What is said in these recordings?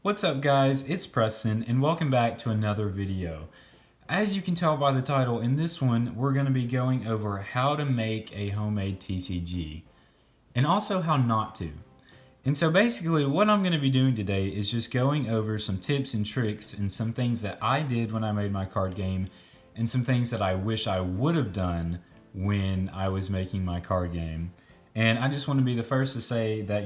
What's up guys, it's Preston and welcome back to another video. As you can tell by the title, in this one we're going to be going over how to make a homemade TCG and also how not to. And so basically what I'm going to be doing today is just going over some tips and tricks and some things that I did when I made my card game and some things that I wish I would have done when I was making my card game. And I just want to be the first to say that,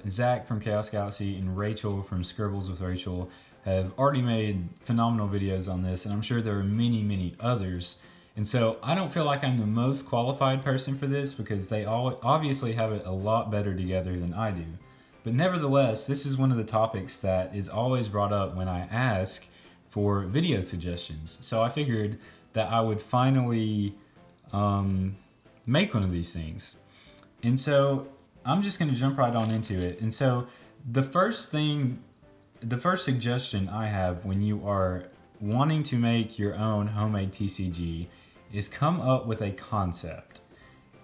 Zach from Chaos Galaxy and Rachel from Scribbles with Rachel have already made phenomenal videos on this, and I'm sure there are many, many others. And so I don't feel like I'm the most qualified person for this because they all obviously have it a lot better together than I do. But nevertheless, this is one of the topics that is always brought up when I ask for video suggestions. So I figured that I would finally make one of these things. And so I'm just going to jump right on into it. And so the first suggestion I have when you are wanting to make your own homemade TCG is come up with a concept.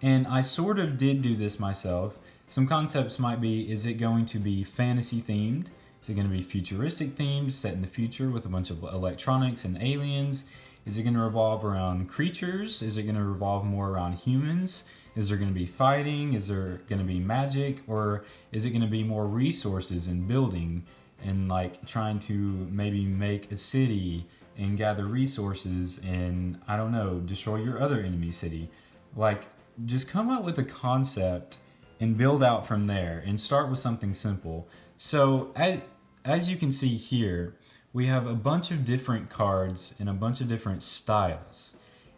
And I sort of did do this myself. Some concepts might be, is it going to be fantasy themed? Is it going to be futuristic themed, set in the future with a bunch of electronics and aliens? Is it going to revolve around creatures? Is it going to revolve more around humans? Is there going to be fighting? Is there going to be magic? Or is it going to be more resources and building and like trying to maybe make a city and gather resources and, I don't know, destroy your other enemy city? Like, just come up with a concept and build out from there and start with something simple. So as you can see here, we have a bunch of different cards and a bunch of different styles.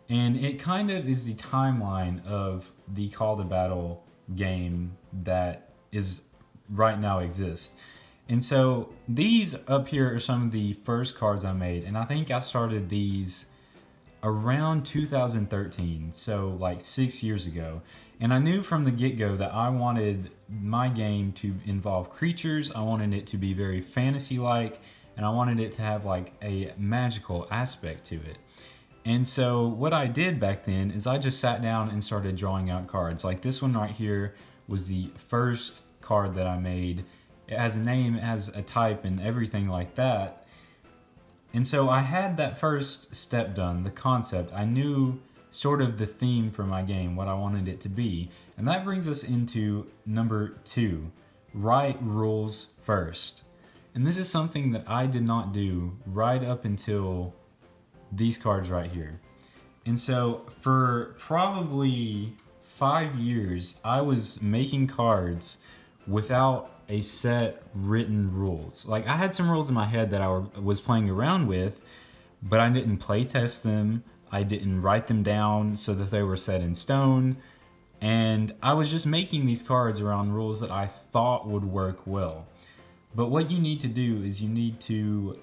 And it kind of is the timeline of the Call to Battle game that is right now exists. And so these up here are some of the first cards I made, and I think I started these around 2013, so like 6 years ago. And I knew from the get-go that I wanted my game to involve creatures, I wanted it to be very fantasy-like, and I wanted it to have like a magical aspect to it. And so what I did back then is I just sat down and started drawing out cards. Like this one right here was the first card that I made. It has a name, it has a type and everything like that. And so I had that first step done, the concept. I knew sort of the theme for my game, what I wanted it to be. And that brings us into number 2, write rules first. And this is something that I did not do right up until these cards right here. And so for probably 5 years, I was making cards without a set written rules. Like I had some rules in my head that I was playing around with, but I didn't play test them. I didn't write them down so that they were set in stone. And I was just making these cards around rules that I thought would work well. But what you need to do is you need to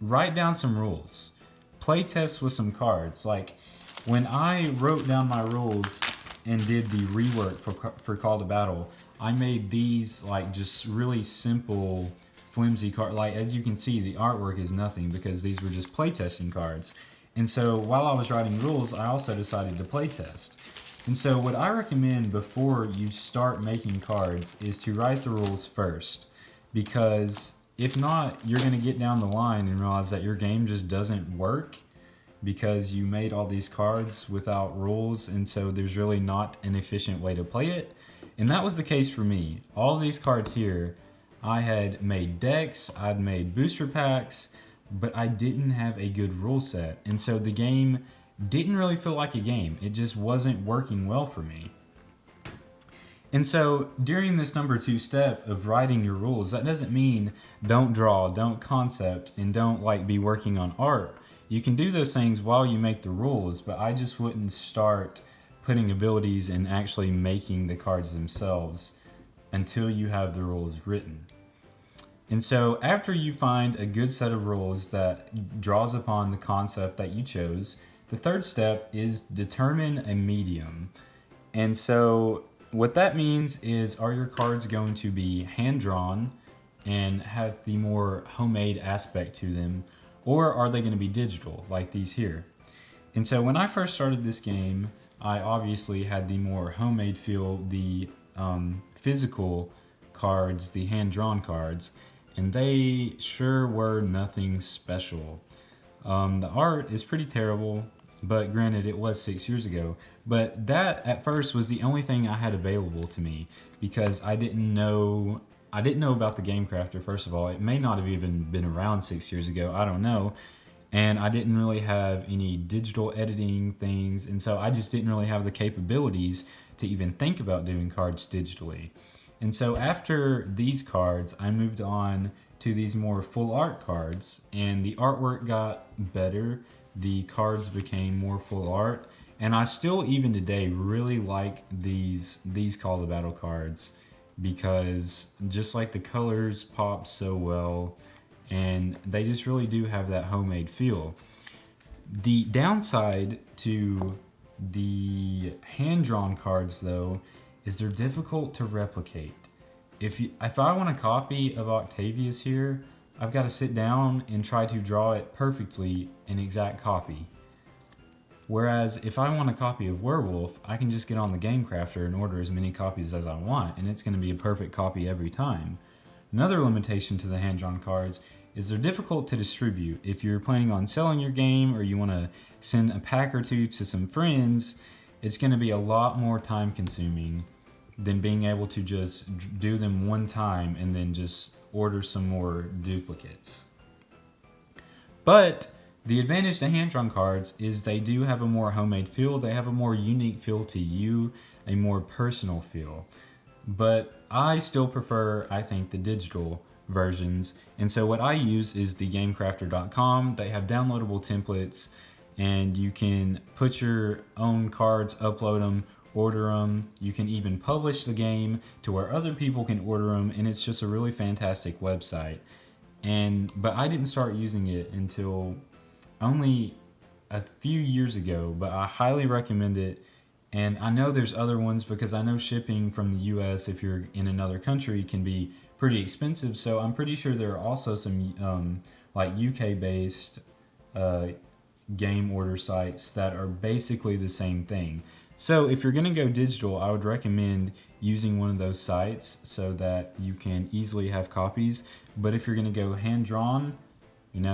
write down some rules. Play test with some cards. Like when I wrote down my rules and did the rework for Call to Battle, I made these like just really simple flimsy cards. Like as you can see, the artwork is nothing because these were just playtesting cards. And so while I was writing rules, I also decided to playtest. And so what I recommend before you start making cards is to write the rules first, because if not, you're going to get down the line and realize that your game just doesn't work because you made all these cards without rules, and so there's really not an efficient way to play it. And that was the case for me. All these cards here, I had made decks, I'd made booster packs, but I didn't have a good rule set. And so the game didn't really feel like a game. It just wasn't working well for me. And so during this number 2 step of writing your rules, that doesn't mean don't draw, don't concept, and don't like be working on art. You can do those things while you make the rules, but I just wouldn't start putting abilities and actually making the cards themselves until you have the rules written. And so after you find a good set of rules that draws upon the concept that you chose, the third step is determine a medium. And so what that means is, are your cards going to be hand-drawn and have the more homemade aspect to them, or are they going to be digital like these here? And so when I first started this game, I obviously had the more homemade feel, the physical cards, the hand-drawn cards, and they sure were nothing special. The art is pretty terrible, but granted, it was 6 years ago. But that at first was the only thing I had available to me because I didn't know about the Game Crafter. First of all, it may not have even been around 6 years ago. I don't know. And I didn't really have any digital editing things, and so I just didn't really have the capabilities to even think about doing cards digitally. And so after these cards, I moved on to these more full art cards, and the artwork got better. The cards became more full art, and I still even today really like these Call to Battle cards because just like the colors pop so well, and they just really do have that homemade feel. The downside to the hand-drawn cards, though, is they're difficult to replicate. If I want a copy of Octavius here, I've got to sit down and try to draw it perfectly, an exact copy. Whereas if I want a copy of Werewolf, I can just get on the Game Crafter and order as many copies as I want, and it's going to be a perfect copy every time. Another limitation to the hand-drawn cards is they're difficult to distribute. If you're planning on selling your game or you want to send a pack or two to some friends, it's going to be a lot more time consuming than being able to just do them one time and then just order some more duplicates. But the advantage to hand-drawn cards is they do have a more homemade feel. They have a more unique feel to you, a more personal feel. But I still prefer, I think, the digital versions. And so what I use is the gamecrafter.com. They have downloadable templates, and you can put your own cards, upload them, order them. You can even publish the game to where other people can order them, and it's just a really fantastic website. But I didn't start using it until only a few years ago, but I highly recommend it. And I know there's other ones because I know shipping from the US, if you're in another country, can be pretty expensive. So I'm pretty sure there are also some like UK based game order sites that are basically the same thing. So if you're going to go digital, I would recommend using one of those sites so that you can easily have copies. But if you're going to go hand drawn,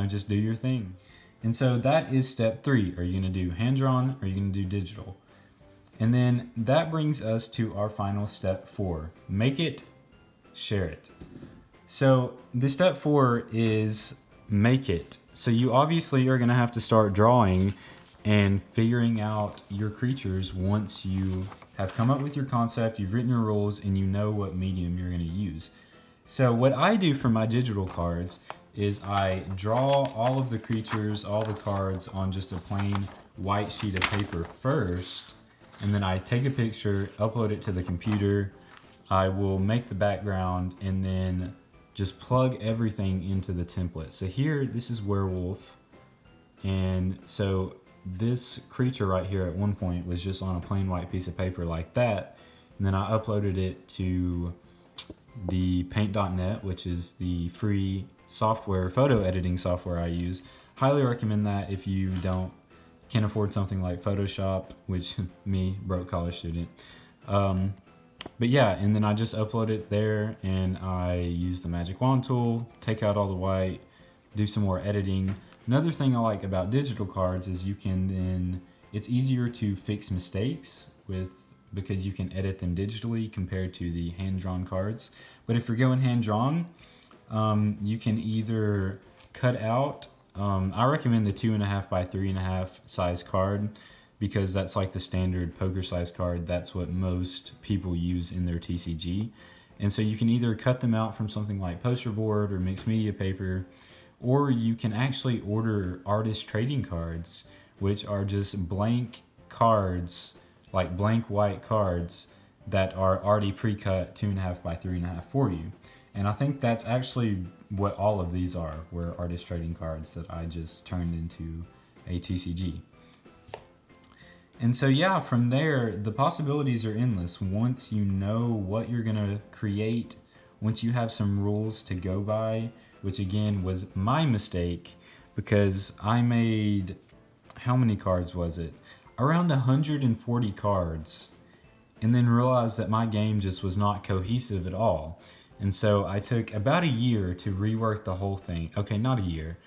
just do your thing. And so that is step 3. Are you going to do hand drawn or are you going to do digital? And then that brings us to our final step 4. Make it, share it. So the step 4 is make it. So you obviously are going to have to start drawing and figuring out your creatures once you have come up with your concept, you've written your rules, and you know what medium you're going to use. So what I do for my digital cards is I draw all of the creatures, all the cards on just a plain white sheet of paper first, and then I take a picture, upload it to the computer. I will make the background and then just plug everything into the template. So here, this is Werewolf. And so this creature right here at one point was just on a plain white piece of paper like that. And then I uploaded it to the paint.net, which is the free software, photo editing software I use. Highly recommend that if you can't afford something like Photoshop, which me, broke college student. But yeah, and then I just upload it there and I use the magic wand tool, take out all the white, do some more editing. Another thing I like about digital cards is it's easier to fix mistakes because you can edit them digitally compared to the hand-drawn cards. But if you're going hand-drawn, you can either cut out, I recommend the 2.5 by 3.5 size card because that's like the standard poker size card. That's what most people use in their TCG. And so you can either cut them out from something like poster board or mixed media paper, or you can actually order artist trading cards, which are just blank cards, like blank white cards that are already pre-cut 2.5 by 3.5 for you. And I think that's actually what all of these were artist trading cards that I just turned into a TCG. And so yeah, from there, the possibilities are endless. Once you know what you're gonna create, once you have some rules to go by, which again was my mistake because I made, how many cards was it? Around 140 cards, and then realized that my game just was not cohesive at all. And so I took about a year to rework the whole thing. Okay, not a year.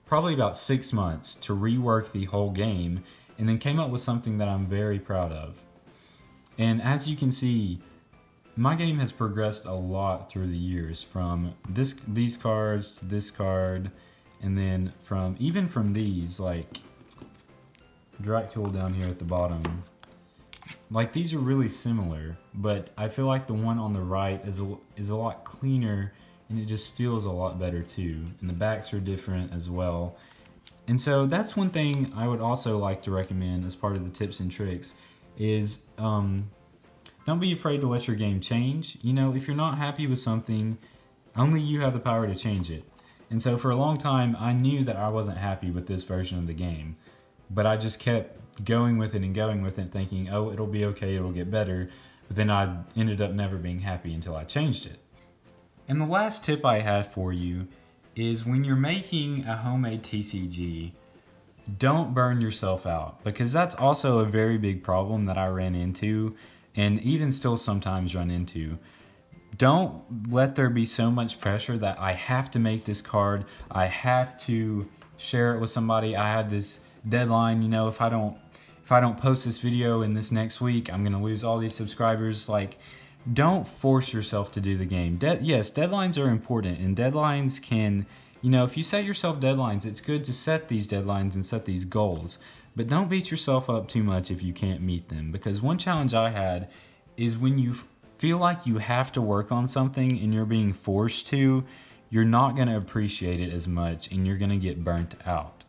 Probably about 6 months to rework the whole game, and then came up with something that I'm very proud of. And as you can see, my game has progressed a lot through the years, from these cards to this card, and then even from these, like Drac Tool down here at the bottom. Like, these are really similar, but I feel like the one on the right is a lot cleaner, and it just feels a lot better too. And the backs are different as well. And so that's one thing I would also like to recommend as part of the tips and tricks is don't be afraid to let your game change. You know, if you're not happy with something, only you have the power to change it. And so for a long time, I knew that I wasn't happy with this version of the game, but I just kept going with it and going with it, thinking, oh, it'll be okay, it'll get better. But then I ended up never being happy until I changed it. And the last tip I have for you is when you're making a homemade TCG, don't burn yourself out, because that's also a very big problem that I ran into and even still sometimes run into. Don't let there be so much pressure that I have to make this card, I have to share it with somebody, I have this deadline, you know, if I don't post this video in this next week, I'm gonna lose all these subscribers. Like, don't force yourself to do the game. Yes, deadlines are important, and deadlines can, you know, if you set yourself deadlines, it's good to set these deadlines and set these goals, but don't beat yourself up too much if you can't meet them. Because one challenge I had is when you feel like you have to work on something and you're being forced to, you're not going to appreciate it as much and you're going to get burnt out.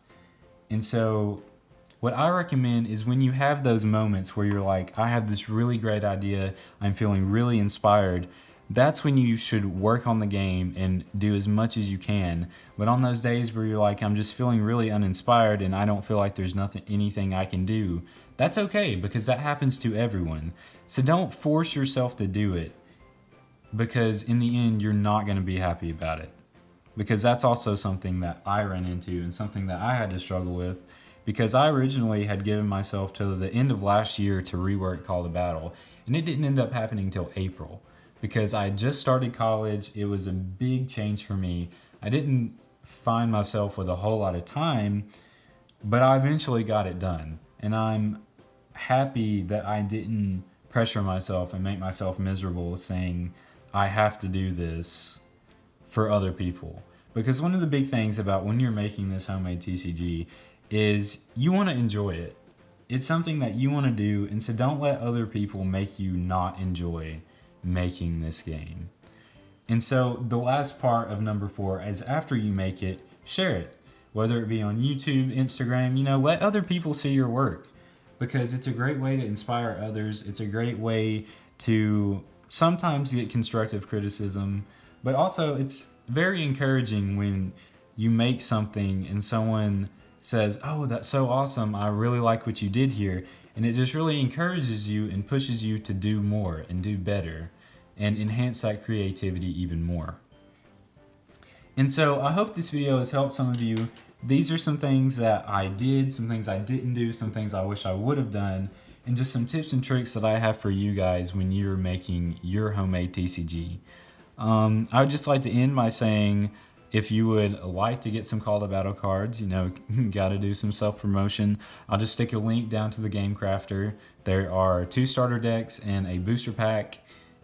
And so what I recommend is when you have those moments where you're like, I have this really great idea, I'm feeling really inspired, that's when you should work on the game and do as much as you can. But on those days where you're like, I'm just feeling really uninspired and I don't feel like there's anything I can do, that's okay, because that happens to everyone. So don't force yourself to do it, because in the end, you're not going to be happy about it. Because that's also something that I ran into and something that I had to struggle with, because I originally had given myself till the end of last year to rework Call to Battle, and it didn't end up happening until April. Because I had just started college, it was a big change for me. I didn't find myself with a whole lot of time, but I eventually got it done. And I'm happy that I didn't pressure myself and make myself miserable saying, I have to do this for other people. Because one of the big things about when you're making this homemade TCG is you want to enjoy it. It's something that you want to do, and so don't let other people make you not enjoy making this game. And so the last part of number 4 is after you make it, share it. Whether it be on YouTube, Instagram, you know, let other people see your work, because it's a great way to inspire others. It's a great way to sometimes get constructive criticism, but also it's very encouraging when you make something and someone says, oh, that's so awesome, I really like what you did here. And it just really encourages you and pushes you to do more and do better and enhance that creativity even more. And so I hope this video has helped some of you. These are some things that I did, some things I didn't do, some things I wish I would have done, and just some tips and tricks that I have for you guys when you're making your homemade TCG. I would just like to end by saying, if you would like to get some Call to Battle cards, you know, gotta do some self-promotion, I'll just stick a link down to the Game Crafter. There are 2 starter decks and a booster pack,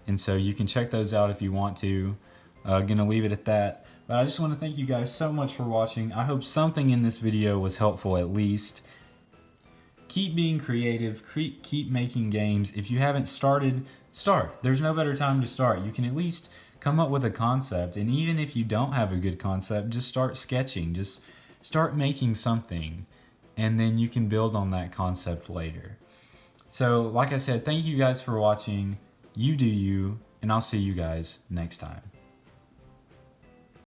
and so you can check those out if you want to. Gonna leave it at that. But I just want to thank you guys so much for watching. I hope something in this video was helpful at least. Keep being creative, keep making games. If you haven't started, start. There's no better time to start. You can at least come up with a concept, and even if you don't have a good concept, just start sketching, just start making something, and then you can build on that concept later. So like I said, thank you guys for watching. You do you, and I'll see you guys next time.